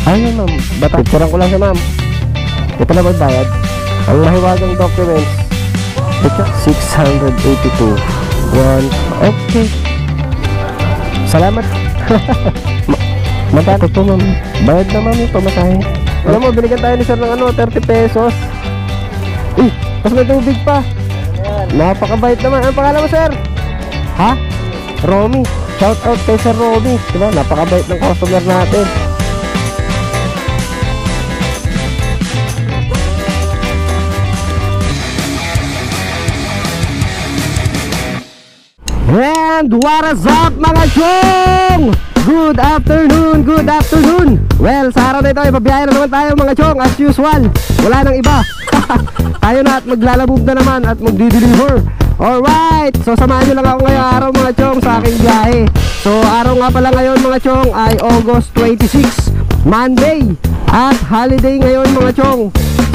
Ayun ma'am, bata. Picturean ko lang siya ma'am. Ito na magbayad. Ang mahiwagang documents. Ito, 682. Okay. Salamat. Magkano po ma'am? Bayad na ma'am yung pamasahe. Alam mo, binigyan tayo ni sir ng 30 pesos. Tapos may tubig pa. Napakabait naman. Ano pangalan mo sir? Ha? Romy. Shout out kay Sir Romy. Diba? Napakabait ng customer natin. And what is up mga chong? Good afternoon, good afternoon. Well, sa araw na ito, ipabiyahe na naman tayo mga chong. As usual, wala nang iba. Tayo na at maglalabog na naman at magdi-deliver. Alright, so samahan nyo lang ako ngayong araw mga chong sa aking biyahe. So araw nga pala ngayon mga chong ay August 26, Monday. At holiday ngayon mga chong.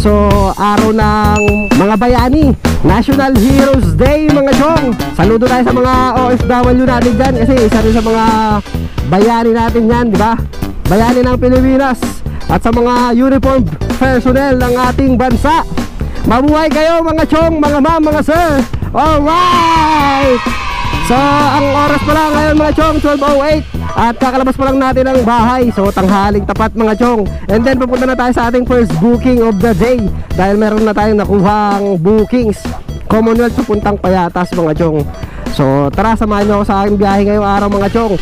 So araw ng mga bayani, National Heroes Day mga chong. Saludo tayo sa mga OFW natin dyan, kasi isa rin sa mga bayani natin yan, di ba? Bayani ng Pilipinas. At sa mga uniformed personnel ng ating bansa, mabuhay kayo mga chong, mga ma'am, mga sir. Alright! So ang oras pa lang ngayon mga chong, 12:08. At kakalabas pa lang natin ang bahay. So tanghaling tapat mga chong. And then pupunta na tayo sa ating first booking of the day, dahil meron na tayong nakuhang bookings. Commonwealth pupuntang Payatas mga chong. So tara, samahan nyo ako sa aking biyahe ngayong araw mga chong.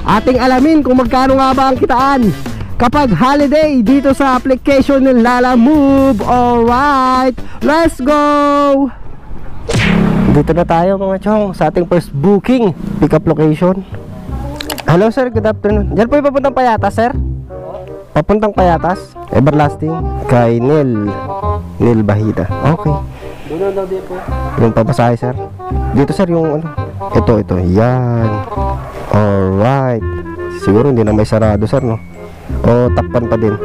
Ating alamin kung magkano nga ba ang kitaan kapag holiday dito sa application ng Lalamove. Alright, let's go! Dito na tayo mga chong sa ating first booking, pick up location. Hello sir, good afternoon. Diyan po yung papuntang Payatas sir? Papuntang Payatas, Everlasting, kay Nil Bahida. Okay. Doon daw dito. Yung papasahe sir. Dito sir yung ano. Ito, yan. Alright. Siguro hindi na may sarado sir no? O takpan pa din.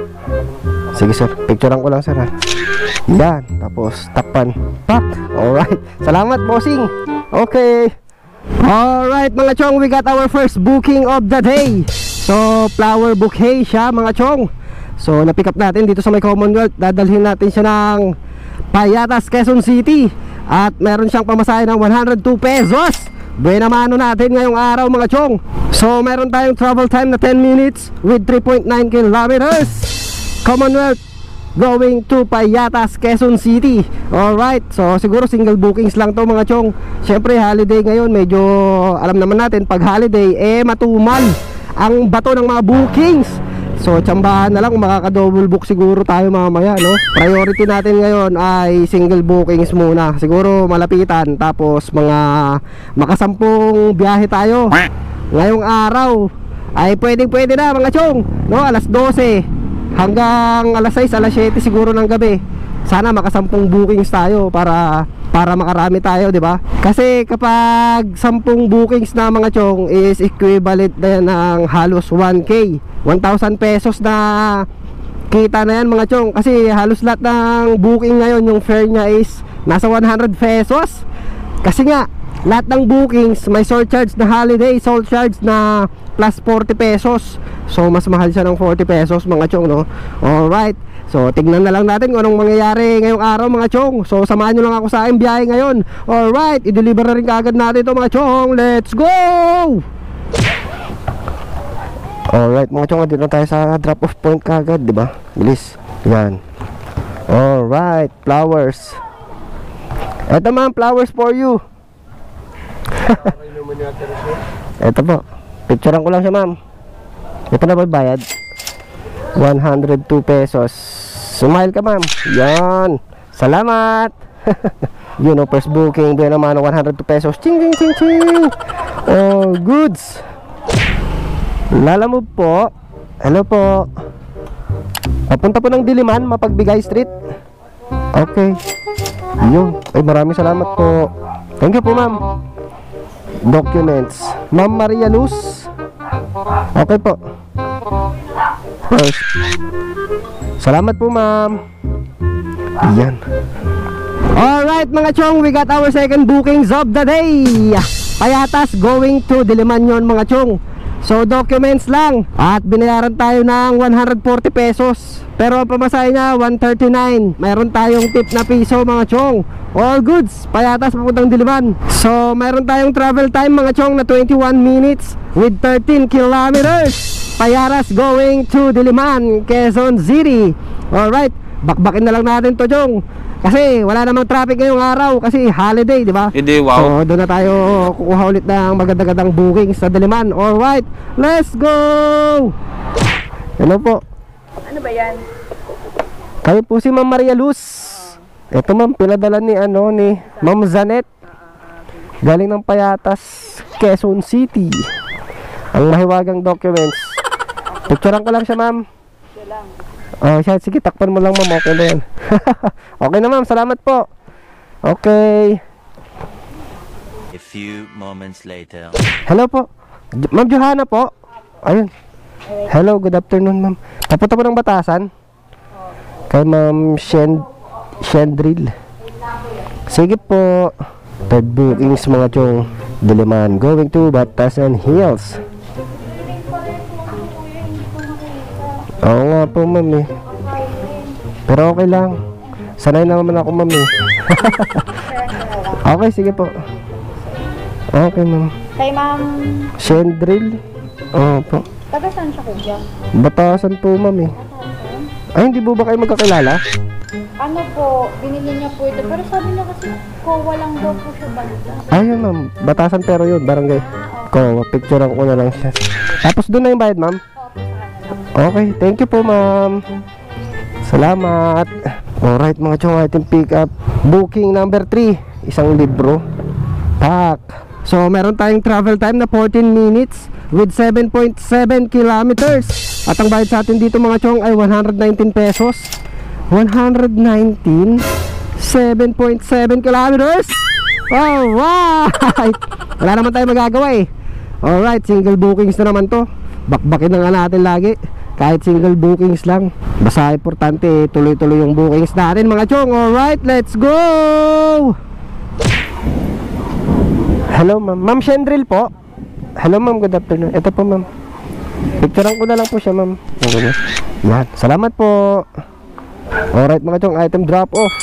Sige sir, picturean ko lang sir ha. Yan, tapos takpan. Pak. Alright. Salamat bossing. Okay. Alright mga chong, we got our first booking of the day. So flower bouquet siya mga chong. So na-pick up natin dito sa may Commonwealth. Dadalhin natin siya ng Payatas, Quezon City. At meron siyang pamasahe ng 102 pesos. Buena mano natin ngayong araw mga chong. So meron tayong travel time na 10 minutes with 3.9 kilometers. Commonwealth going to Payatas, Quezon City. Alright, so siguro single bookings lang to mga chong. Syempre holiday ngayon, medyo alam naman natin pag holiday matumal ang bato ng mga bookings. So tsambahan na lang kung makaka-double book siguro tayo mamaya no. Priority natin ngayon ay single bookings muna. Siguro malapitan, tapos mga makasampung biyahe tayo ngayong araw ay pwede na mga chong no, alas 12 hanggang alas 6, alas 7 siguro ng gabi. Sana makasampung bookings tayo para makarami tayo, di ba? Kasi kapag 10 bookings na mga chong is equivalent na yan ng halos 1K, 1,000 pesos na kita na yan mga chong. Kasi halos lahat ng booking ngayon, yung fare nya is nasa 100 pesos. Kasi nga lahat ng bookings may surcharge na holiday, surcharge na plus 40 pesos. So mas mahal siya ng 40 pesos mga chong no. Alright, so tignan na lang natin kung anong mangyayari ngayong araw mga chong. So samahan nyo lang ako sa aking biyahe ngayon. Alright, i-deliver na rin kaagad natin ito mga chong. Let's go! Alright mga chong, dito tayo sa drop off point kaagad, diba? Bilis, yan. Alright, flowers. Eto ma'am, flowers for you. Eto po, picturean ko lang siya ma'am. Ito na ba bayad? 102 pesos. Smile ka ma'am. Yan. Salamat. Yun o, first booking. Buwan naman 102 pesos. Ching ching ching ching. All goods. Lalamove po. Hello po. Papunta po ng Diliman, Mapagbigay Street. Okay. Yun. Ay, maraming salamat po. Thank you po ma'am. Documents, Ma'am Maria Luz. Okay po. First. Salamat po ma'am. Yan. Alright mga chong, we got our second bookings of the day. Payatas going to Diliman yun mga chong. So documents lang. At binayaran tayo ng 140 pesos. Pero ang pamasahe niya 139. Mayroon tayong tip na piso mga chong. All goods, payatas papuntang Diliman. So mayroon tayong travel time mga chong na 21 minutes with 13 kilometers. Payaras going to Diliman, Quezon City. Alright, bakbakin na lang natin to chong. Kasi wala namang traffic ngayong araw kasi holiday, di ba? Hindi, wow. So doon na tayo kukuha ulit ng magandang booking sa Diliman. Alright, let's go! Hello po. Ano ba yan? Kayo po si Ma'am Maria Luz. Ito ma'am, pinadala ni Ma'am Zanet. Galing ng Payatas, Quezon City. Ang mahiwagang documents. Picturean ko lang siya ma'am. Siya lang. Oh, siya, sige, takpan mo lang ma'am. Okay na yan. Okay na ma'am, salamat po. Okay. A few moments later. Hello po. Ma'am Johanna po. Ayun. Hello, good afternoon ma'am. Papunta po ng Batasan. Kay Ma'am Shendril. Sige po. Third bookings mga chong. Diliman going to Batasan Hills. Oo nga po ma'am eh. Pero okay lang. Sanay na naman ako ma'am eh. Okay, sige po. Okay ma'am. Kay Ma'am, Shendril. Oo po. taga saan siya kuya? Batasan po ma'am eh. Ay, hindi po ba kayo magkakilala? Ano po, binili niya po ito. Pero sabi niya kasi, kowa lang daw po siya banda. Ayun ma'am, Batasan pero yun, barangay. Ko, picturean ko na lang siya. Tapos doon na yung bayad ma'am? Okay, thank you po ma'am. Salamat. Alright mga chong, item pick up. Booking number 3, isang libro. Tak. So meron tayong travel time na 14 minutes with 7.7 kilometers. At ang bayad sa atin dito mga chong ay 119 pesos. 119, 7.7 kilometers. Alright. Wala naman tayo magagawa eh. Alright, single bookings na naman to. Bakbakin na nga natin lagi. Kahit single bookings lang. Basta importante tuloy-tuloy yung bookings natin mga chong. Alright, let's go. Hello ma'am. Ma'am Shendril po. Hello ma'am, good afternoon. Ito po ma'am. Picturean ko na lang po siya ma'am. Yan, salamat po. Alright mga chong, item drop off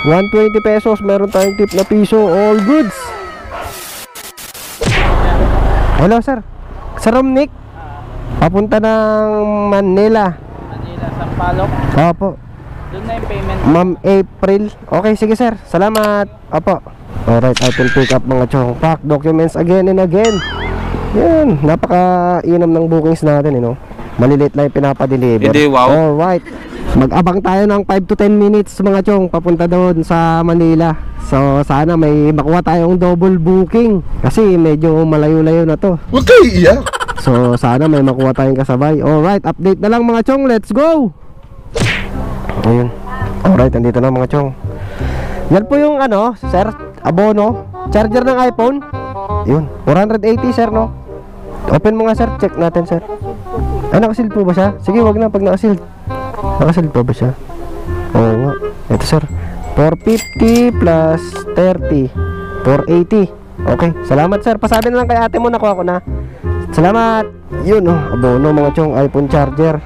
120 pesos. Meron tayong tip na piso. All goods. Hello sir. Sir Romnick, papunta ng Manila. Manila, Sampaloc. Opo. Doon na yung payment. Ma'am April. Okay, sige sir. Salamat. Opo. Alright, item pick up mga chong. Pack documents again and again. Yan, napaka-inam ng bookings natin, you know. Maliliit lang yung pinapadeliver. Hindi, wow. Alright. Mag-abang tayo ng 5 to 10 minutes mga chong, papunta doon sa Manila. So sana may makuha tayong double booking kasi medyo malayo-layo na to. Huwag kayo iiyak. So sana may makuha tayong kasabay. Alright, update na lang mga chong. Let's go. Ayun. Alright, andito na mga chong. Yan po yung sir, abono, charger ng iPhone. Yun, 480 sir no. Open mo nga sir, check natin sir. Ay, nakasealed po ba siya? Sige, wag na pag nakasealed. Nakasealed po ba siya? Oo nga. Ito sir, 450 plus 30, 480. Okay, salamat sir. Pasabi na lang kay ate mo, nakuha ko na. Salamat. Yun abono mga chong, iPhone charger.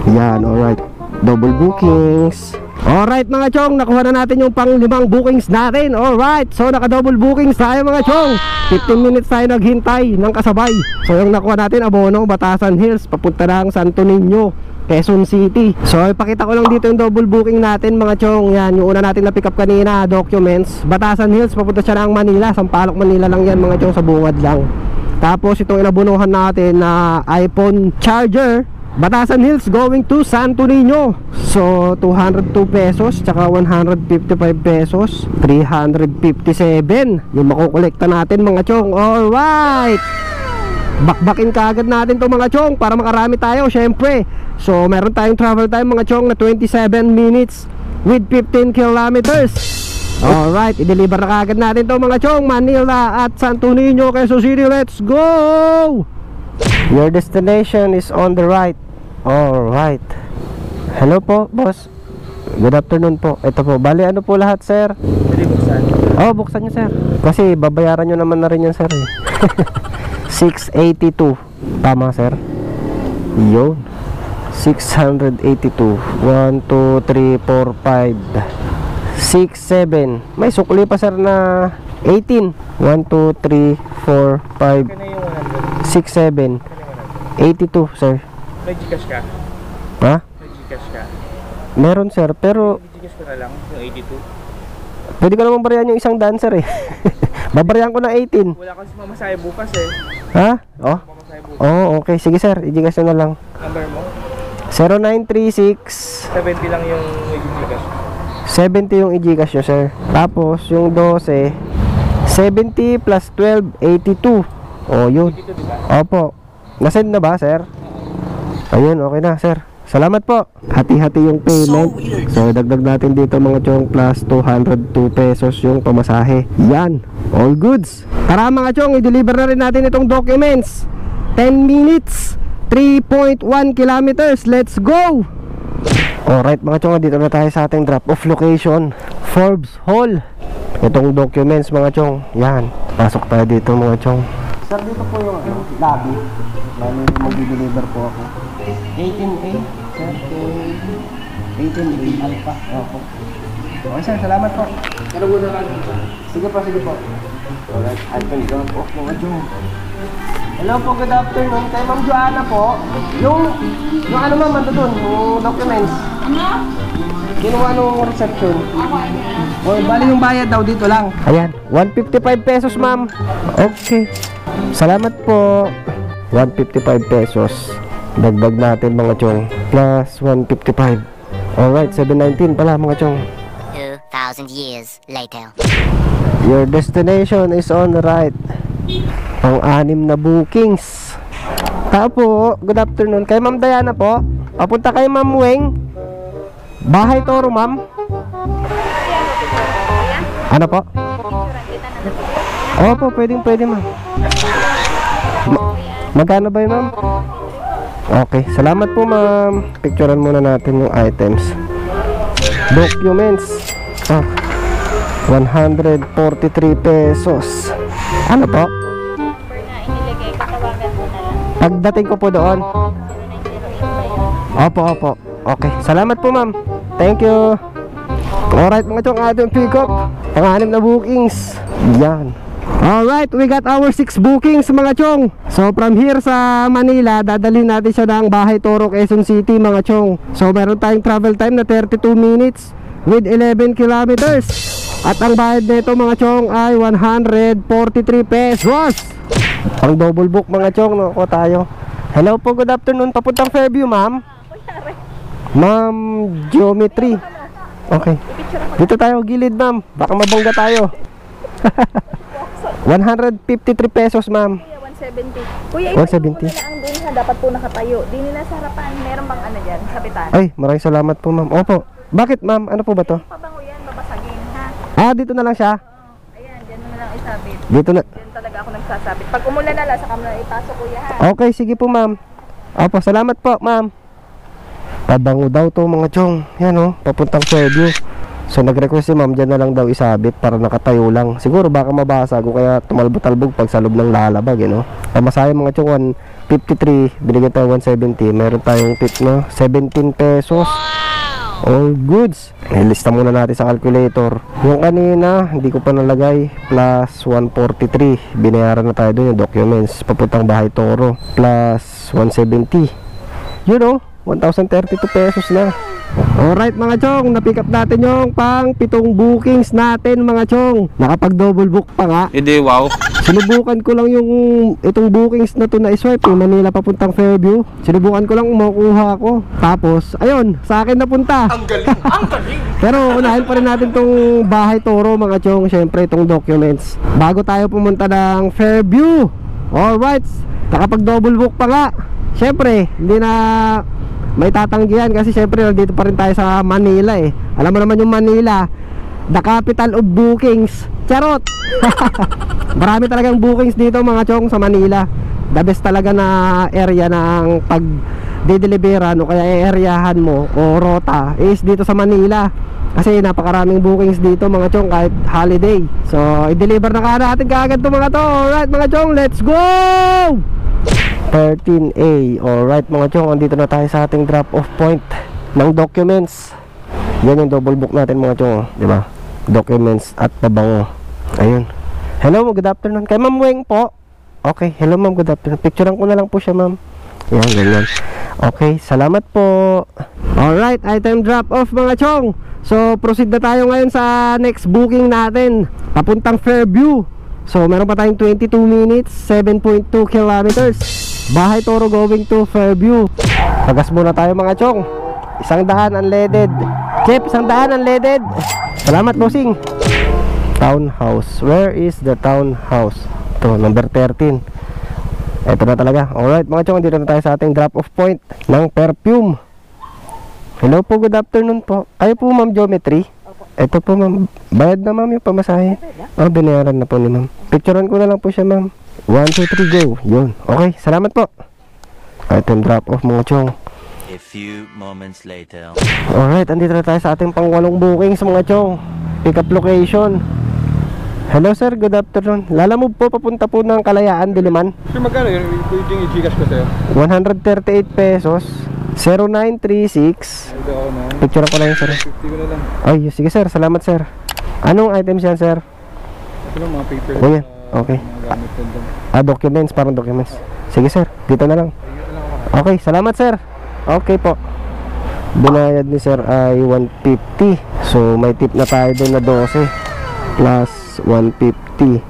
Yan, alright. Double bookings. Alright mga chong, nakuha na natin yung pang 5 bookings natin. Alright, so naka double bookings tayo mga chong. 15 minutes tayo naghintay ng kasabay. So yung nakuha natin, abono, Batasan Hills, papunta ng Santo Niño, Quezon City. So ipakita ko lang dito yung double booking natin mga chong. Yan, yung una natin na pick up kanina, documents, Batasan Hills, papunta siya ng Manila. Sampaloc, Manila lang yan mga chong, sa bungad lang. Tapos itong inabunuhan natin na iPhone charger, Batasan Hills going to Santo Niño. So 202 pesos tsaka 155 pesos, 357 yung makukolekta natin mga chong. Alright, bakbakin kaagad natin to mga chong para makarami tayo syempre. So meron tayong travel time mga chong na 27 minutes with 15 kilometers. Alright, i-deliver na kaagad natin to mga chong. Manila at Santo Niño, Quezon City. Let's go. Your destination is on the right. Alright. Hello po, boss. Good afternoon po. Ito po, bali ano po lahat, sir? Buksan. Oh, buksan nyo, sir. Kasi babayaran nyo naman na rin yan, sir. 682. Tama, sir. Yun. 682. 1, 2, 3, 4, 5, 6, 7. May sukli pa, sir, na 18. 1, 2, 3, 4, 5, 6, 7. 82, sir. May Gcash ka? Ha? May Gcash ka? Meron, sir, pero May Gcash ko na lang, yung 82. pwede ka naman bariyan yung isang dancer eh. Babarihan ko ng 18. Wala kasi mamasahe bukas eh. Ha? Oh? Mamasahe bukas. Oh, okay. Sige, sir. I-Gcash na lang. Number mo? 0936 70 lang yung may Gcash. 70 yung i-Gcash nyo, sir. Tapos, yung 12 70 plus 12 82. Oh, yun. 82 diba? Opo. Nasend na ba, sir? Ayun, okay na, sir. Salamat po. Hati-hati yung payment. So, dagdag natin dito mga chong plus 202 pesos yung pamasahe. Yan. All goods. Tara mga chong, i-deliver na rin natin itong documents. 10 minutes. 3.1 kilometers. Let's go! Alright mga chong, dito na tayo sa ating drop-off location. Forbes Hall. Itong documents mga chong. Yan. Pasok tayo dito mga chong. Sir, dito po yung lobby. Lalo mag-deliver po ako. 18A. Sir, 18A Alpha. Opo. Okay sir, salamat po. Ano muna lang? Sige po, sige po. Alright, I can drop off mga chong. Hello po, good afternoon. Kay Ma'am Joanna po. Yung ano ma'am, ando dun, yung documents. Ano? Kinuha nung reception. O, bali yung bayad daw dito lang. Ayan, 155 pesos ma'am. Okay. Salamat po. 155 pesos. Dagdag natin mga chong. Plus 155. Alright, 719 pala mga chong. 2,000 years later. Your destination is on the right. Pang-anim na bookings. Tao po, good afternoon. Kay Ma'am Diana po. Papunta kay Ma'am Weng. Bahay Toro, ma'am. Ano po? Opo, pwede ma'am. Magkano ba yun, ma'am? Okay, salamat po ma'am. Picturean muna natin yung items. Documents. 143 pesos. Ano po? Number na inilagay, katawagan mo na lang. Pagdating ko po doon. 0908 ba yun? Opo. Okay, salamat po ma'am. Thank you. Alright mga chong, ating pick up pang-anim na bookings. Yan. Alright, we got our 6 bookings mga chong. So from here sa Manila, dadalhin natin siya ng Bahay Toro, Quezon City mga chong. So meron tayong travel time na 32 minutes with 11 kilometers. At ang bayad nito mga chong ay 143 pesos. Pang double book mga chong, no? Tayo. Hello po, good afternoon. Papuntang Fairview ma'am. Ma'am Geometry. Okay. Dito tayo gilid ma'am. Baka mabangga tayo. 153 pesos ma'am. 170. Kuya, 170. ang doon sa dapat po nakatayo. Di nila sa harapan, meron bang ano dyan, sabitan? Ay, maraming salamat po ma'am. Opo. Bakit ma'am? Ano po ba to? Pabango yan, babasagin ha. Ah, dito na lang siya. Ayan, dyan mo na lang isabit. Dito na. Dyan talaga ako nagsasabit. Pag umulan na lang, saka mo na ipasok kuya ha. Okay, sige po ma'am. Opo, salamat po ma'am. Pabango daw to mga chong. Yan oh, papuntang Fairview. So nag-request si ma'am, dyan na lang daw isabit para nakatayo lang. Siguro baka mabasag o kaya tumalbog-talbog pag sa loob ng lalabag, you know. Pamasahe mga chong 153, binigyan tayo 170. Meron tayong tip no, 17 pesos. All goods. Ilista muna natin sa calculator. Yung kanina, hindi ko pa nalagay, plus 143. Binayaran na tayo doon yung documents. Papuntang Bahay Toro, plus 170. You know, 1,032 pesos na. Alright mga chong, na-pick up natin yung pang 7 bookings natin mga chong. Nakapag double book pa nga. Hindi, wow. Sinubukan ko lang yung itong bookings na to na iswipe, yung Manila papuntang Fairview. Sinubukan ko lang makuha ko. Tapos, ayun, sa akin napunta. Ang galing, ang galing. Pero unahin pa rin natin tong Bahay Toro mga chong, syempre itong documents. Bago tayo pumunta ng Fairview. Alright, nakapag double book pa nga. Syempre, hindi na may tatanggihan kasi syempre nandito pa rin tayo sa Manila eh. Alam mo naman yung Manila, the capital of bookings. Charot! Marami talagang bookings dito mga chong sa Manila. The best talaga na area ng pag-deliveran o kaya areahan mo o rota is dito sa Manila. Kasi napakaraming bookings dito mga chong kahit holiday. So i-deliver na ka natin kaagad to mga to. Alright mga chong, let's go! 13A. Alright mga chong, andito na tayo sa ating drop off point ng documents. Yan yung double book natin mga chong, di ba? Documents at pabango. Ayun. Hello, good afternoon. Kay Ma'am Weng po. Okay, hello ma'am, good afternoon. Picturean ko na lang po siya ma'am. Yan, ganyan. Okay, salamat po. Alright, item drop off mga chong. So, proceed na tayo ngayon sa next booking natin, papuntang Fairview. So, meron pa tayong 22 minutes, 7.2 kilometers. Bahay Toro going to Fairview. Pagas muna tayo mga chong. 100 unleaded. Chip, 100 unleaded. Salamat bossing. Townhouse. Where is the townhouse? Ito, number 13. Ito na talaga. Alright mga chong, dito na tayo sa ating drop off point ng perfume. Hello po, good afternoon po. Kayo po ma'am Geometry? Ito po ma'am. Bayad na ma'am yung pamasahe. Oh, binayaran na po ni ma'am. Picturean ko na lang po siya ma'am. 1, 2, 3, go. Yun. Okay, salamat po. Item drop off mga chong. A few moments later. Alright, andito na tayo sa ating pang-8 bookings mga chong. Pick up location. Hello sir, good afternoon. Lalamove po, papunta po ng Kalayaan, Diliman. Sir, magkano yun? Pwedeng i-Gcash ko sa'yo. 138 pesos. 0936. Ito ako na. Picture ko lang yun sir. 50 ko na lang. Ay, sige sir, salamat sir. Anong items yan sir? Ito lang mga paper. Oh, yan. Okay. Mga gamit ko doon. Documents, parang documents. Sige sir, dito na lang. Okay, salamat sir. Okay po. Binayad ni sir ay 150. So may tip na tayo doon na 12 plus 150.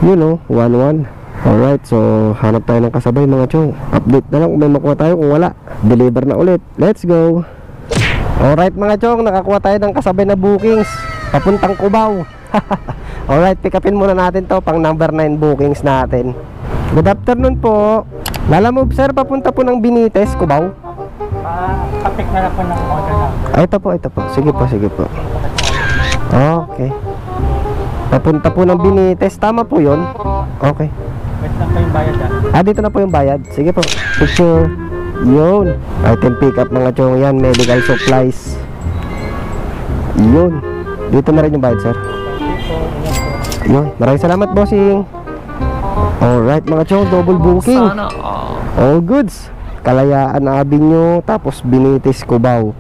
You know, 11. Alright, so hanap tayo ng kasabay mga chong. Update na lang kung may makuha tayo. Kung wala, deliver na ulit. Let's go. Alright mga chong, nakakuha tayo ng kasabay na bookings papuntang Cubao. Alright, pick upin muna natin to pang number 9 bookings natin. Good afternoon po. Lalamove sir, papunta po ng Benitez, Cubao. Kapik na lang po ng order number. Ito po, ito po. Sige po, sige po. Okay. Papunta po ng Benitez. Tama po yun. Okay. Wait lang po yung bayad Dito na po yung bayad. Sige po. Picture. Yun. Item pick up mga chong yan. Medical supplies. Yun. Dito na rin yung bayad sir. Yun. Maraming salamat bossing. Alright mga chong, double booking. All goods. Kalayaan Avenue, tapos Benitez, Cubao.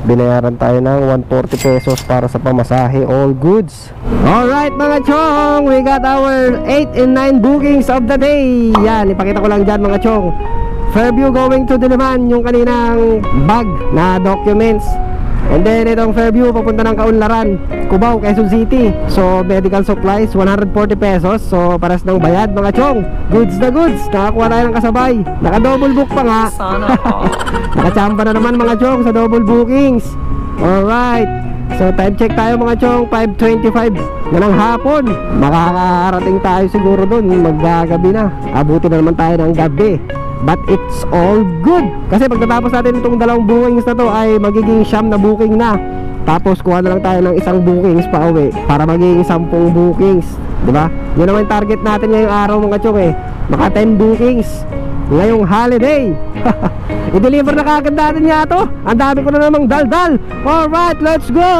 Binayaran tayo ng 140 pesos para sa pamasahe. All goods. Alright mga chong, we got our 8 and 9 bookings of the day. Yan, ipakita ko lang dyan mga chong. Fairview going to Diliman, yung kaninang bag na documents. And then itong Fairview papunta ng Kaunlaran, Cubao, Quezon City. So medical supplies 140 pesos. So paras ng bayad mga chong. Goods na goods. Nakakuha tayo ng kasabay. Naka double book pa nga. Nakachamba na naman mga chong sa double bookings. Alright. So time check tayo mga chong, 5:25 na ng hapon. Makakarating tayo siguro doon maggagabi na. Abuti na naman tayo ng gabi. But it's all good. Kasi pagkatapos natin itong 2 bookings na to ay magiging 9 na booking na. Tapos kuha na lang tayo ng 1 bookings pa uwi para magiging 10 bookings, diba? Yun naman yung target natin ngayong araw mga chong eh. Maka 10 bookings ngayong holiday. I-deliver na kagad natin nga to. Ang dami ko na namang daldal. Alright, let's go.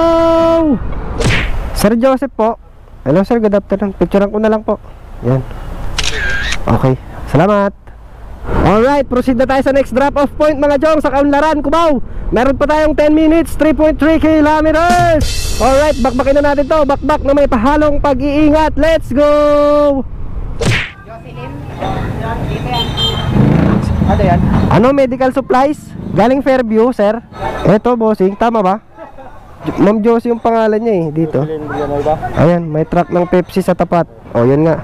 Sir Joseph po. Hello sir, good afternoon. Picturean ko na lang po. Yan. Okay, salamat. Alright, proceed na tayo sa next drop off point mga chong sa Kaunlaran, Cubao. Meron pa tayong 10 minutes, 3.3 kilometers. Alright, bakbakin na natin to. Bakbak na may pahalong pag-iingat. Let's go. Ano yan? Ano, medical supplies? Galing Fairview, sir. Eto, bossing, tama ba? Ma'am Josie yung pangalan niya eh, dito. Ayan, may truck ng Pepsi sa tapat. O, yun nga.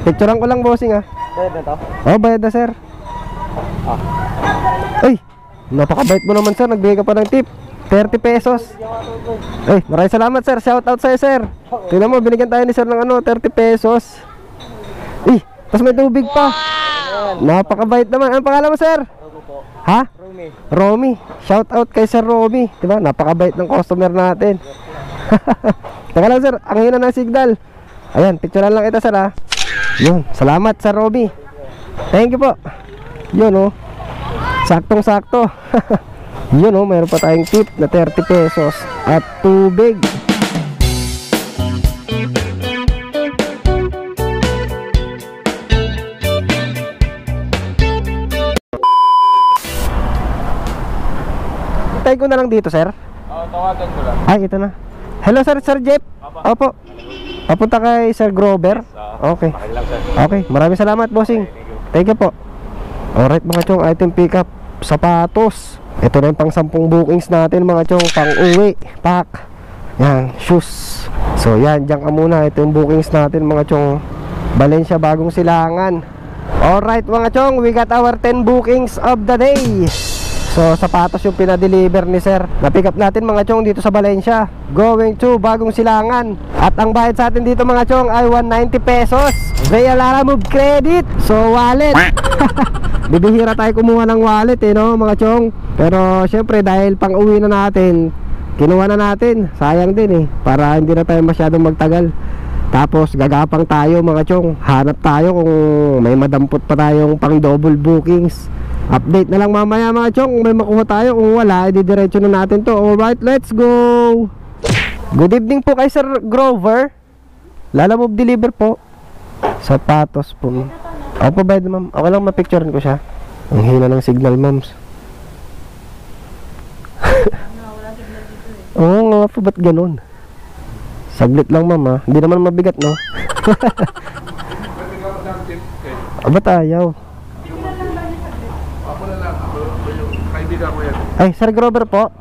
Picturean ko lang bossing ah. Bayad na to? Oh, bayad na sir. Ay, napakabait mo naman sir. Nagbigay ka pa ng tip 30 pesos. Ay, maraming salamat sir. Shout out sa'yo sir. Tingnan mo, binigyan tayo ni sir ng 30 pesos. Ay, tapos may tubig pa. Napakabait naman. Anong pangalan mo sir? Ha? Romy. Shout out kay Sir Romy. Diba? Napakabait ng customer natin. Teka lang sir, ang hina ng signal. Ayan, picturean lang ito sir ha. Yun, salamat Sir Romy. Thank you po. Yun oh, saktong sakto. Yun oh, mayroon pa tayong tip na 30 pesos at tubig. Hintayin ko na lang dito, sir. Tawagan ko lang. Ay, ito na. Hello, sir. Sir Jeff. Opo. Papunta kay Sir Grover. Okay. Okay. Maraming salamat, bossing. Thank you po. Alright, mga chong. Item pickup. Sapatos. Ito na yung pang 10 bookings natin, mga chong. Pang uwi. Pack. Yan. Shoes. So, yan. Diyan ka muna. Ito yung bookings natin, mga chong. Valencia, Bagong Silangan. Alright, mga chong. We got our 10 bookings of the day. So, sapatos yung pinadeliver ni sir. Na-pick up natin, mga chong, dito sa Valencia. Going to Bagong Silangan. At ang bayad sa atin dito, mga chong, ay 190 pesos. Via Lara Move Credit. So, wallet. Bibihira tayo kumuha ng wallet, no, mga chong. Pero, syempre, dahil pang uwi na natin, kinuha na natin. Sayang din, para hindi na tayo masyadong magtagal. Tapos, gagapang tayo, mga chong. Hanap tayo kung may madampot pa tayong pang double bookings. Update na lang mamaya, mga chong, kung may makuha tayo. Kung wala, didiretso na natin to. Alright, let's go. Good evening po kay Sir Grover. Lala Move deliver po. Sapatos po. Opo, bayad ma'am. Okay lang, mapicturean ko siya. Ang hina ng signal, moms. Oo nga po, ba't ganun? Saglit lang, ma'am, ha. Hindi naman mabigat, no? Ba't ayaw? Ay, Sir Grover po.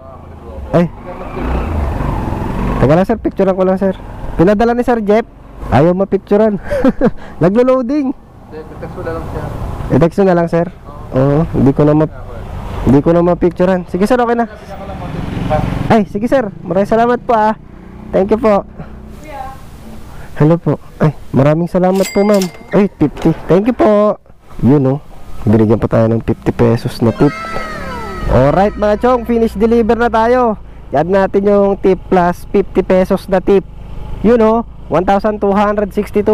Ay. Teka lang, sir, picturean ko lang, sir. Pinadala ni Sir Jeff. Ayaw mapicturean. Naglo-loading. I-text mo na lang siya. I-text na lang, sir. Oo, hindi ko na mapicturean. Sige, sir, okay na. Ay, sige, sir. Maraming salamat po, ah. Thank you po. Hello po. Ay, maraming salamat po, ma'am. Ay, 50. Thank you po. Yun, oh. Binigyan pa tayo ng 50 pesos na tip. Alright, mga chong, finish deliver na tayo. Add natin yung tip plus 50 pesos na tip. You know, 1,262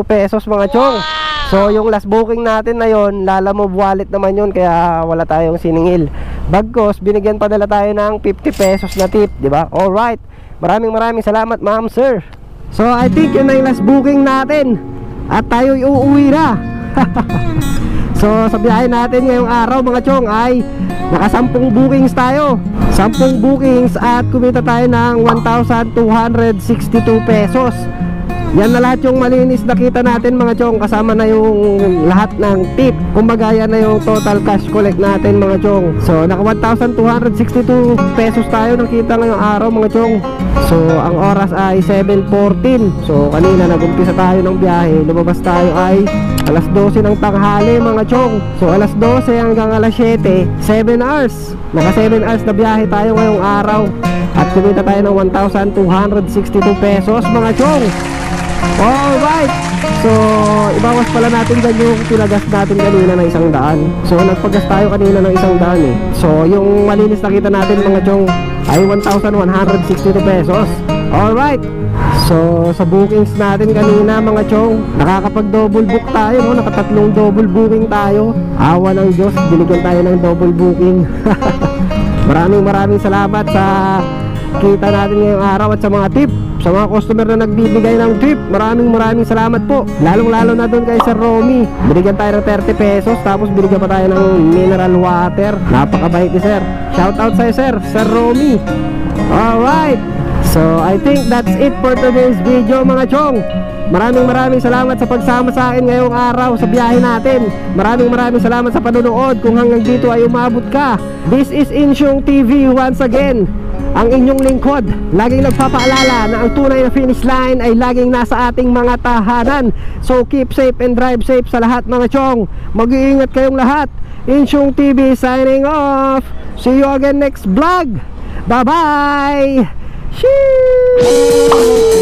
pesos, mga chong. So, yung last booking natin na yon, Lala Move wallet naman yun, kaya wala tayong siningil. Bagkos, binigyan pa nila tayo ng 50 pesos na tip, di ba? Alright, maraming salamat, ma'am, sir. So, I think yun na yung last booking natin. At tayo uuwi na. So, sa biyahe natin ngayong araw, mga chong, ay naka 10 bookings tayo. 10 bookings at kumita tayo ng 1,262 pesos. Yan na lahat yung malinis na kita natin, mga chong. Kasama na yung lahat ng tip. Kumbaga, yan na yung total cash collect natin, mga chong. So, naka 1,262 pesos tayo nakita ngayong araw, mga chong. So, ang oras ay 7:14. So, kanina nag-umpisa tayo ng biyahe. Lumabas tayo ay alas 12 ng tanghali, mga chong. So, alas 12 hanggang alas 7, 7 hours. Naka 7 hours na biyahe tayo ngayong araw. At kumita tayo ng 1,262 pesos, mga chong. Alright. So, ibawas pala natin dyan yung pinagas natin kanina ng 100. So, nagpagas tayo kanina ng 100 eh. So, yung malinis na kita natin, mga chong, ay 1,162 pesos. Alright. So, sa bookings natin kanina, mga chong, nakakapag-double book tayo, no? Nakatatlong double booking tayo. Awa ng Diyos, binigyan tayo ng double booking. Maraming salamat sa kita natin ngayong araw at sa mga tip. Sa mga customer na nagbibigay ng tip, maraming salamat po. Lalong-lalo na doon kay Sir Romy. Binigyan tayo ng 30 pesos, tapos binigyan pa tayo ng mineral water. Napakabait ni Sir. Shout out sa'yo, Sir Romy. Alright. So, I think that's it for today's video, mga chong. Maraming salamat sa pagsama sa akin ngayong araw sa biyahe natin. Maraming salamat sa panonood. Kung hanggang dito ay umabot ka. This is Insyong TV once again. Ang inyong lingkod, laging nagpapaalala na ang tunay na finish line ay laging nasa ating mga tahanan. So keep safe and drive safe sa lahat, mga chong. Mag-iingat kayong lahat. Insyong TV signing off. See you again next vlog. Bye bye. Sheesh.